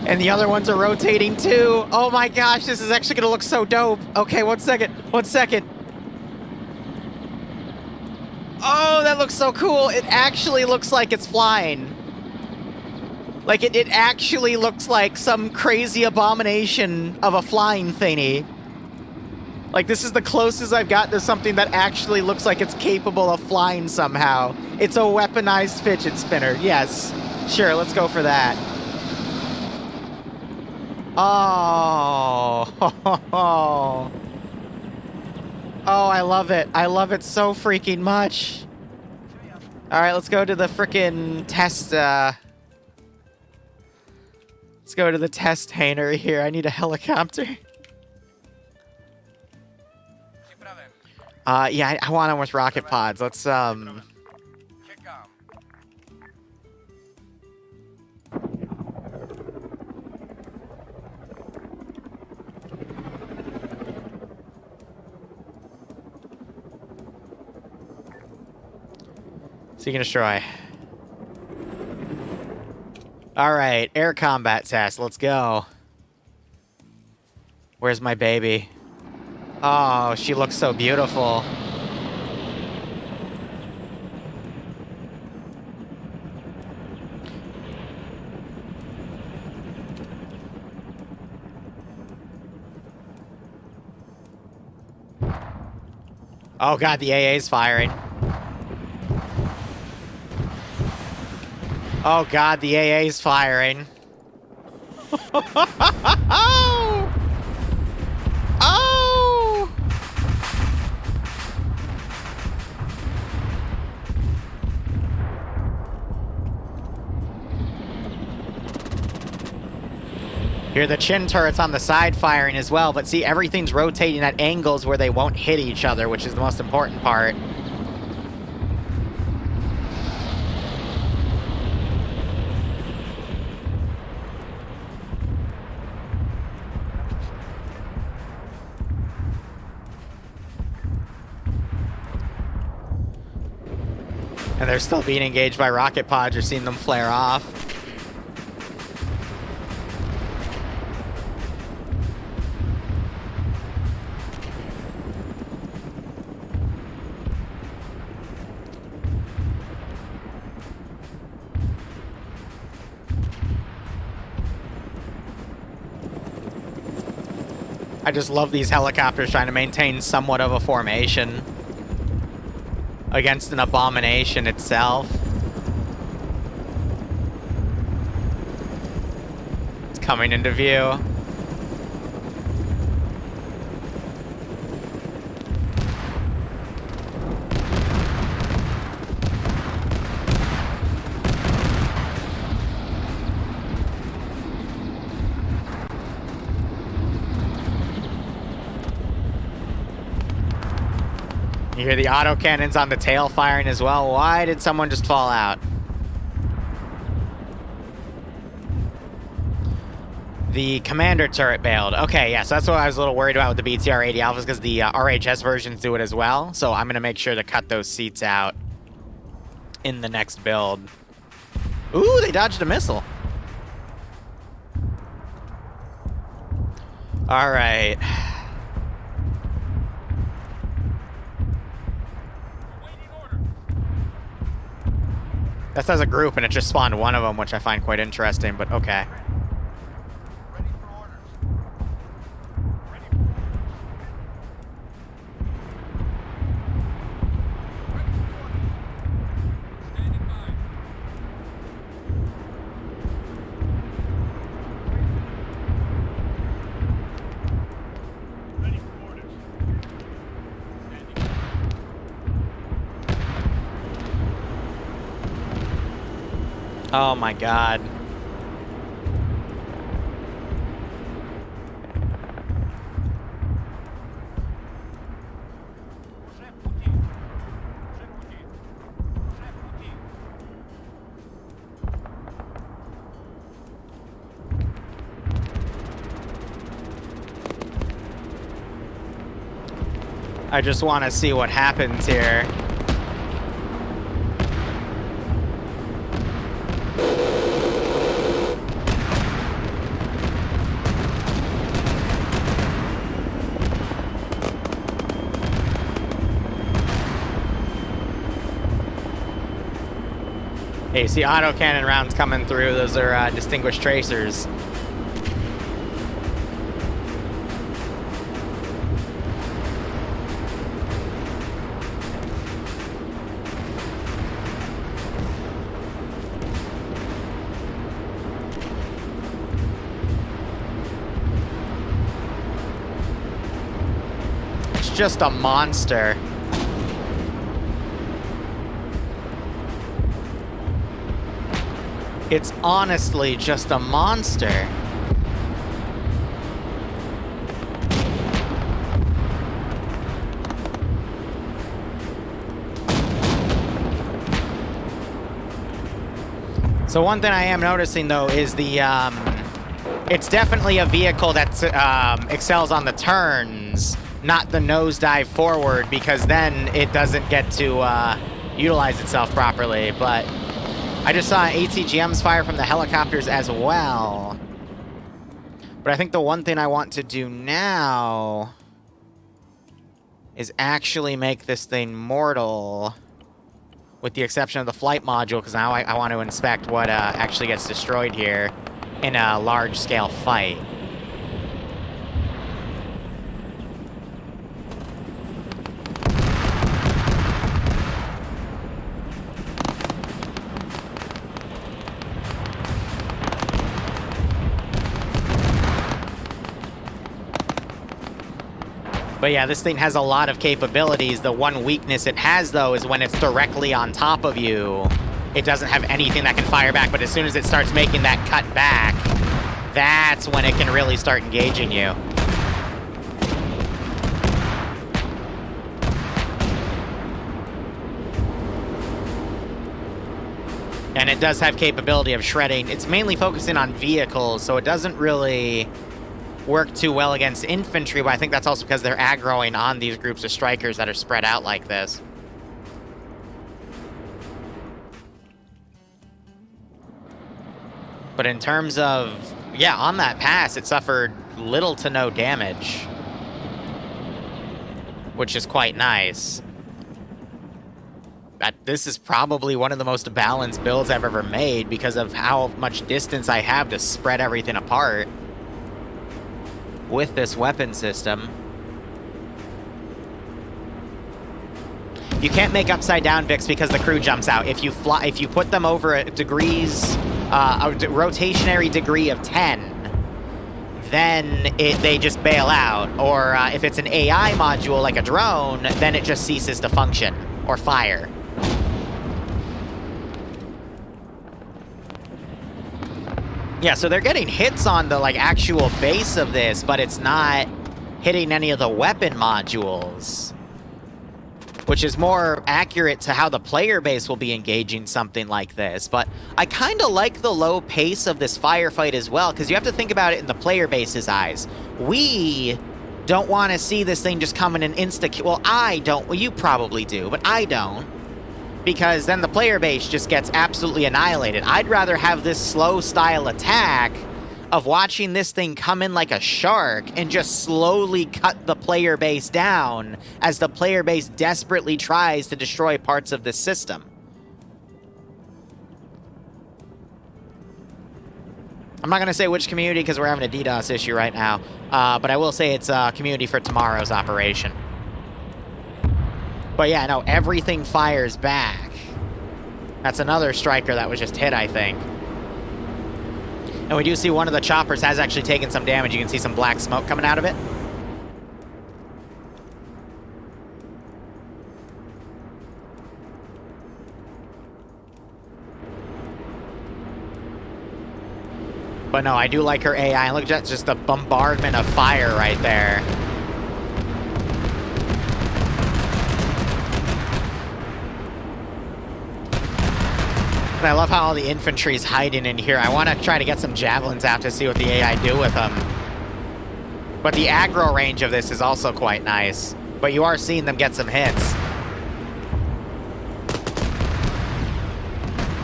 And the other ones are rotating too. Oh my gosh, this is actually gonna look so dope. Okay, 1 second, 1 second. Oh, that looks so cool. It actually looks like it's flying. Like, it actually looks like some crazy abomination of a flying thingy. Like, this is the closest I've gotten to something that actually looks like it's capable of flying somehow. It's a weaponized fidget spinner. Yes. Sure, let's go for that. Oh. Oh, I love it. I love it so freaking much. All right, let's go to the frickin' test, let's go to the test hangar here. I need a helicopter. Yeah, I want them with rocket pods. Let's, Seek and destroy. Alright, air combat test. Let's go. Where's my baby? Oh, she looks so beautiful. Oh god, the AA's firing. Oh god, the AA's firing. Oh! Oh! Here, the chin turret's on the side firing as well, but see, everything's rotating at angles where they won't hit each other, which is the most important part. And they're still being engaged by rocket pods. You're seeing them flare off. I just love these helicopters trying to maintain somewhat of a formation against an abomination itself. It's coming into view. You hear the autocannons on the tail firing as well. Why did someone just fall out? The commander turret bailed. Okay, yeah, so that's what I was a little worried about with the BTR-80 Alphas, because the RHS versions do it as well. So I'm going to make sure to cut those seats out in the next build. Ooh, they dodged a missile. All right. That says a group, and it just spawned one of them, which I find quite interesting, but okay. Oh my god. I just want to see what happens here. Hey, you see autocannon rounds coming through. Those are distinguished tracers. It's just a monster. It's honestly just a monster. So one thing I am noticing, though, is the, it's definitely a vehicle that excels on the turns, not the nosedive forward, because then it doesn't get to utilize itself properly. But I just saw ATGMs fire from the helicopters as well. But I think the one thing I want to do now is actually make this thing mortal, with the exception of the flight module, because now I want to inspect what actually gets destroyed here in a large-scale fight. But yeah, this thing has a lot of capabilities. The one weakness it has, though, is when it's directly on top of you, it doesn't have anything that can fire back. But as soon as it starts making that cut back, that's when it can really start engaging you. And it does have capability of shredding. It's mainly focusing on vehicles, so it doesn't really work too well against infantry, but I think that's also because they're aggroing on these groups of strikers that are spread out like this. But in terms of, yeah, on that pass, it suffered little to no damage, which is quite nice. This is probably one of the most balanced builds I've ever made because of how much distance I have to spread everything apart with this weapon system. You can't make upside down Vix because the crew jumps out. If you put them over a rotationary degree of 10, then they just bail out. Or if it's an AI module like a drone, then it just ceases to function or fire. Yeah, so they're getting hits on the actual base of this, but it's not hitting any of the weapon modules, which is more accurate to how the player base will be engaging something like this. But I kind of like the low pace of this firefight as well, because you have to think about it in the player base's eyes. We don't want to see this thing just come in an insta-kill. Well, I don't. Well, you probably do, but I don't. Because then the player base just gets absolutely annihilated. I'd rather have this slow style attack of watching this thing come in like a shark and just slowly cut the player base down as the player base desperately tries to destroy parts of this system. I'm not going to say which community because we're having a DDoS issue right now, but I will say it's a community for tomorrow's operation. But yeah, no, everything fires back. That's another striker that was just hit, I think. And we do see one of the choppers has actually taken some damage. You can see some black smoke coming out of it. But no, I do like her AI. Look at just the bombardment of fire right there. And I love how all the infantry's hiding in here. I want to try to get some javelins out to see what the AI do with them. But the aggro range of this is also quite nice. But you are seeing them get some hits.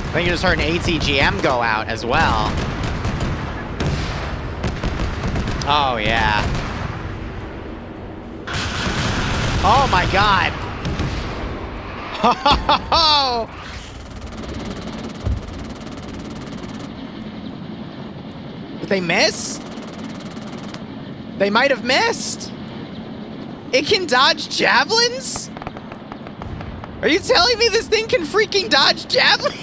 I think you just heard an ATGM go out as well. Oh, yeah. Oh, my God. Did they miss? They might have missed. It can dodge javelins? Are you telling me this thing can freaking dodge javelins?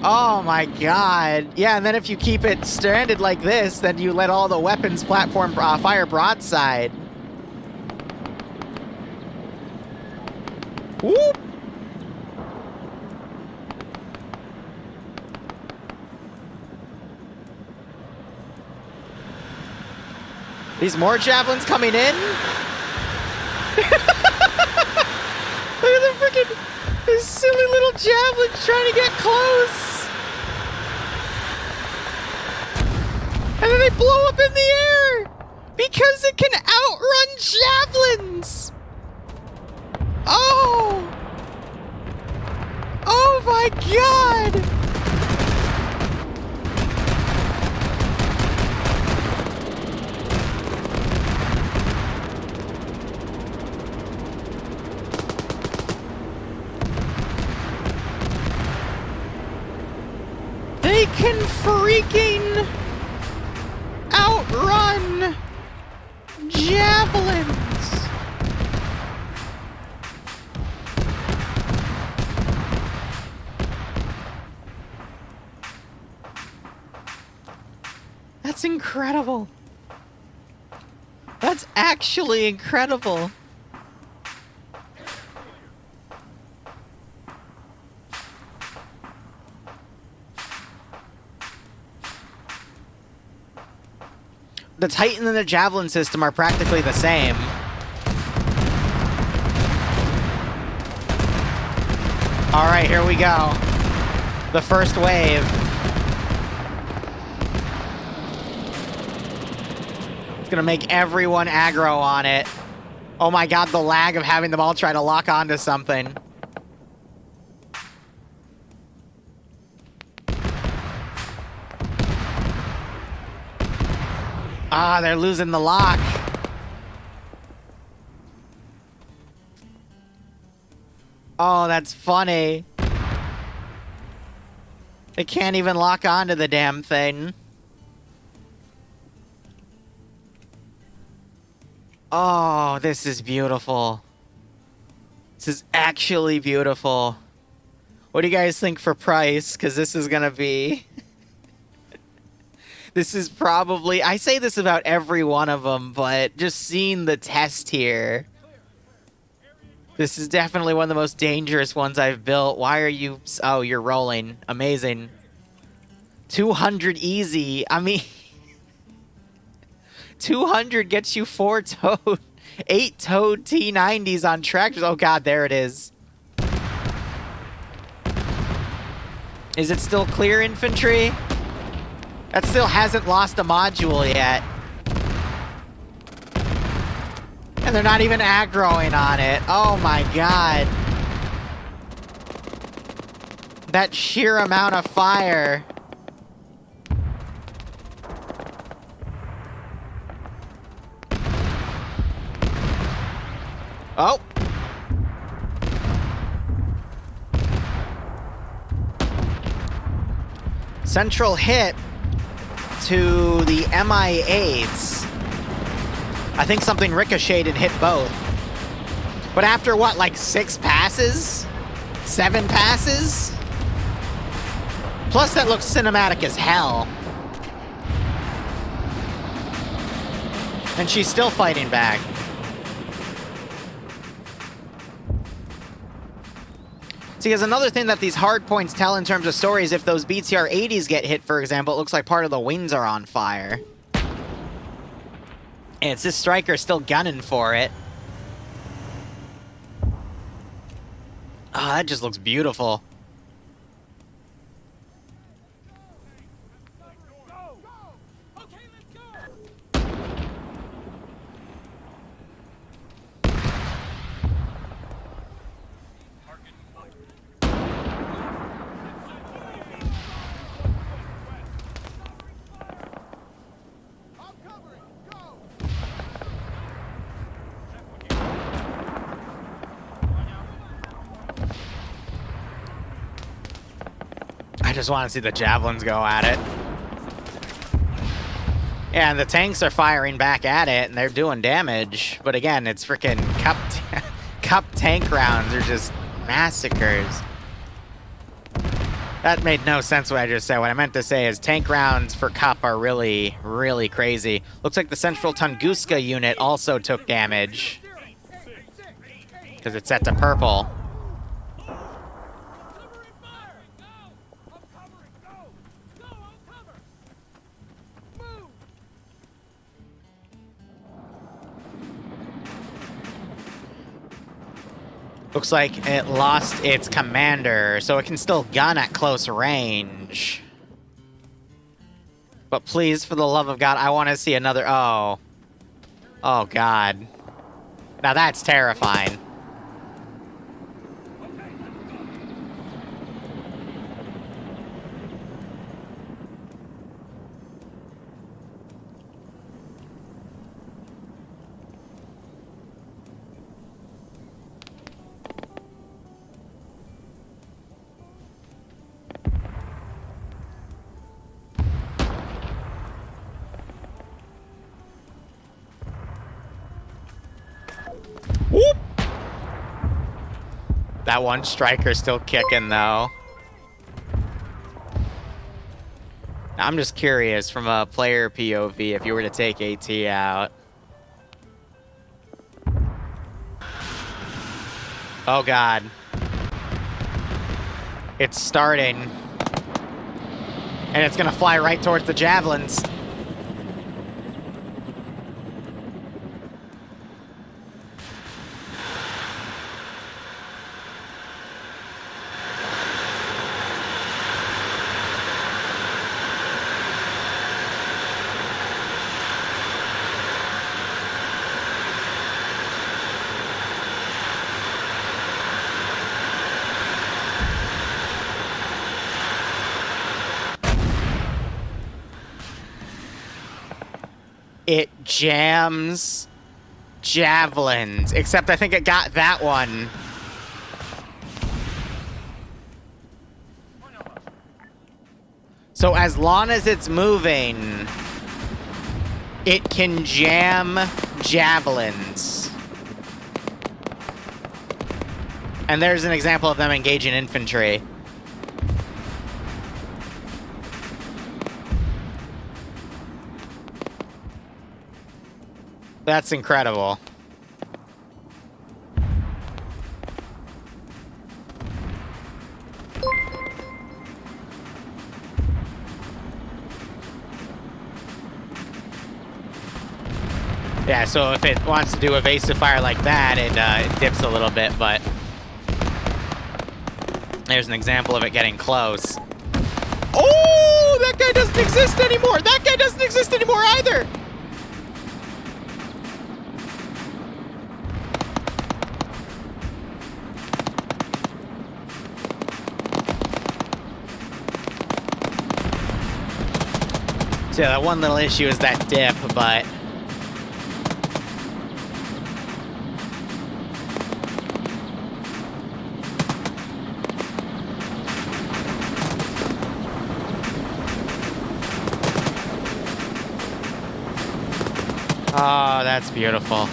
Oh my god. Yeah, and then if you keep it stranded like this, then you let all the weapons platform fire broadside. Whoop! These more javelins coming in? Look at the freaking... These silly little javelins trying to get close. And then they blow up in the air because it can outrun javelins. Oh! Oh my god! They can freaking outrun javelins. That's incredible. That's actually incredible. The Titan and the Javelin system are practically the same. All right, here we go. The first wave. It's gonna make everyone aggro on it. Oh my god, the lag of having them all try to lock onto something. Ah, they're losing the lock. Oh, that's funny. They can't even lock onto the damn thing. Oh, this is beautiful. This is actually beautiful. What do you guys think for price? Because this is gonna be... This is probably... I say this about every one of them, but just seeing the test here... This is definitely one of the most dangerous ones I've built. Why are you... Oh, you're rolling. Amazing. 200 easy. I mean... 200 gets you 4 Toad... 8 Toad T90s on tractors. Oh god, there it is. Is it still clear infantry? That still hasn't lost a module yet. And they're not even aggroing on it. Oh my god. That sheer amount of fire. Oh. Central hit to the MI8s. I think something ricocheted and hit both. But after what, like 6 passes? 7 passes? Plus that looks cinematic as hell. And she's still fighting back. See, because another thing that these hard points tell in terms of stories, if those BTR-80s get hit, for example, it looks like part of the wings are on fire. And it's this Striker still gunning for it. Ah, that just looks beautiful. I just want to see the javelins go at it. Yeah, and the tanks are firing back at it, and they're doing damage. But again, it's freaking cup tank rounds are just massacres. That made no sense what I just said. What I meant to say is tank rounds for Cup are really, really crazy. Looks like the Central Tunguska unit also took damage. Because it's set to purple. Looks like it lost its commander, so it can still gun at close range. But please, for the love of God, I want to see another... Oh. Oh, God. Now that's terrifying. Whoop! That one striker's still kicking, though. I'm just curious, from a player POV, if you were to take AT out. Oh, God. It's starting. And it's gonna fly right towards the javelins. It jams javelins, except I think it got that one. So as long as it's moving, it can jam javelins. And there's an example of them engaging infantry. That's incredible. Yeah, so if it wants to do evasive fire like that, it dips a little bit, but there's an example of it getting close. Oh, that guy doesn't exist anymore! That guy doesn't exist anymore either! So yeah, that one little issue is that dip, but... Oh, that's beautiful.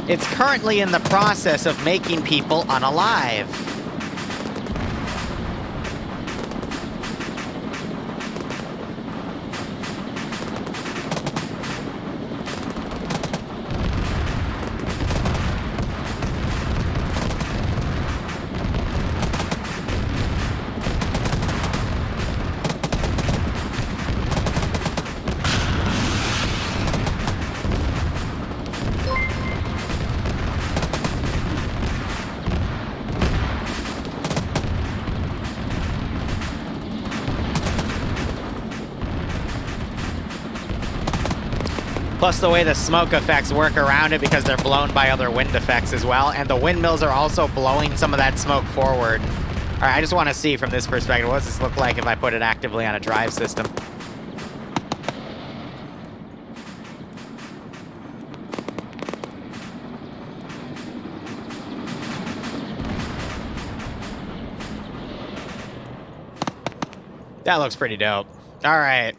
It's currently in the process of making people unalive. Plus the way the smoke effects work around it because they're blown by other wind effects as well. And the windmills are also blowing some of that smoke forward. All right, I just want to see from this perspective, what does this look like if I put it actively on a drive system? That looks pretty dope. All right.